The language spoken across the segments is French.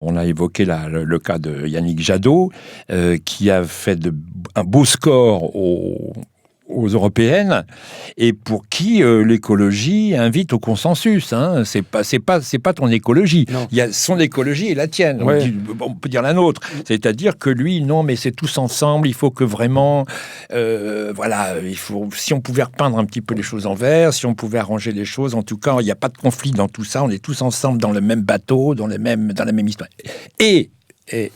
On a évoqué le cas de Yannick Jadot, qui a fait un beau score aux européennes, et pour qui l'écologie invite au consensus. Hein. C'est pas ton écologie. Non. Il y a son écologie et la tienne. Ouais. On peut dire la nôtre. C'est-à-dire que lui, non, mais c'est tous ensemble. Il faut que vraiment, si on pouvait repeindre un petit peu les choses en vert, si on pouvait arranger les choses, en tout cas, il n'y a pas de conflit dans tout ça. On est tous ensemble dans le même bateau, dans la même histoire. Et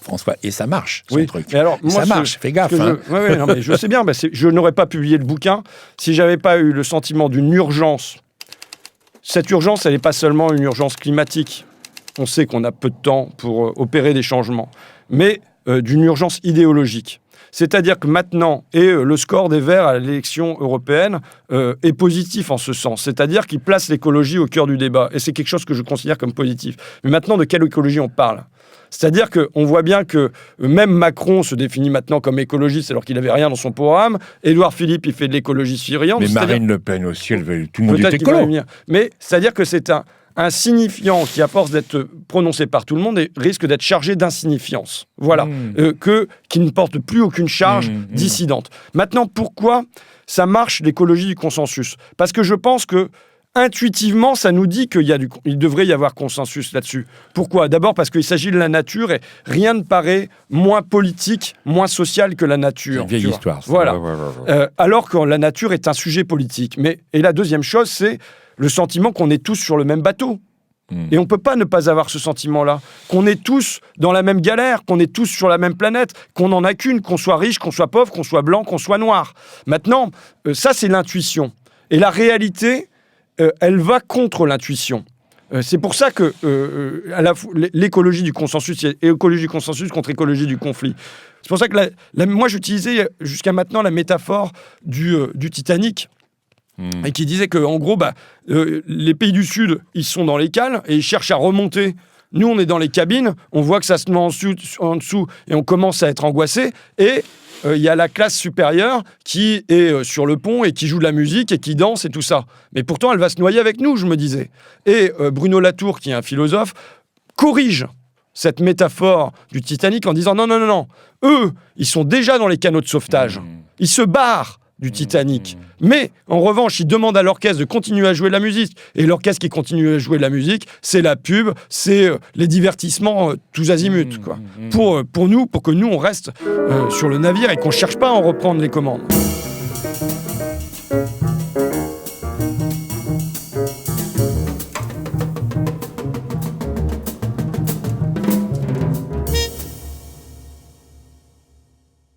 François, et ça marche, son truc. Mais alors, moi, ça marche, fais gaffe. Non, mais je sais bien, je n'aurais pas publié le bouquin si j'avais pas eu le sentiment d'une urgence. Cette urgence, elle n'est pas seulement une urgence climatique. On sait qu'on a peu de temps pour opérer des changements, mais d'une urgence idéologique. C'est-à-dire que maintenant, le score des Verts à l'élection européenne est positif en ce sens. C'est-à-dire qu'il place l'écologie au cœur du débat. Et c'est quelque chose que je considère comme positif. Mais maintenant, de quelle écologie on parle ? C'est-à-dire qu'on voit bien que même Macron se définit maintenant comme écologiste alors qu'il n'avait rien dans son programme. Édouard Philippe, il fait de l'écologie syrienne. Mais Marine Le Pen aussi, tout le monde est écolo. Mais c'est-à-dire que c'est un signifiant qui, à force d'être prononcé par tout le monde, risque d'être chargé d'insignifiance. Voilà. Qui ne porte plus aucune charge dissidente. Maintenant, pourquoi ça marche, l'écologie du consensus ? Parce que je pense que intuitivement, ça nous dit qu'il devrait y avoir consensus là-dessus. Pourquoi ? D'abord parce qu'il s'agit de la nature et rien ne paraît moins politique, moins social que la nature. C'est une vieille histoire. Ça. Voilà. Alors que la nature est un sujet politique. Et la deuxième chose, c'est le sentiment qu'on est tous sur le même bateau. Et on ne peut pas ne pas avoir ce sentiment-là. Qu'on est tous dans la même galère, qu'on est tous sur la même planète, qu'on n'en a qu'une, qu'on soit riche, qu'on soit pauvre, qu'on soit blanc, qu'on soit noir. Maintenant, ça, c'est l'intuition. Et la réalité... elle va contre l'intuition. C'est pour ça que l'écologie du consensus, et écologie du consensus contre écologie du conflit. C'est pour ça que moi, j'utilisais jusqu'à maintenant la métaphore du Titanic, et qui disait qu'en gros, les pays du Sud, ils sont dans les cales et ils cherchent à remonter. Nous, on est dans les cabines, on voit que ça se met en dessous et on commence à être angoissé. Et il y a la classe supérieure qui est sur le pont et qui joue de la musique et qui danse et tout ça. Mais pourtant, elle va se noyer avec nous, je me disais. Et Bruno Latour, qui est un philosophe, corrige cette métaphore du Titanic en disant non. Eux, ils sont déjà dans les canots de sauvetage. Ils se barrent du Titanic. Mais, en revanche, ils demandent à l'orchestre de continuer à jouer la musique. Et l'orchestre qui continue à jouer la musique, c'est la pub, c'est les divertissements tous azimuts, quoi. Pour que nous, on reste sur le navire et qu'on ne cherche pas à en reprendre les commandes.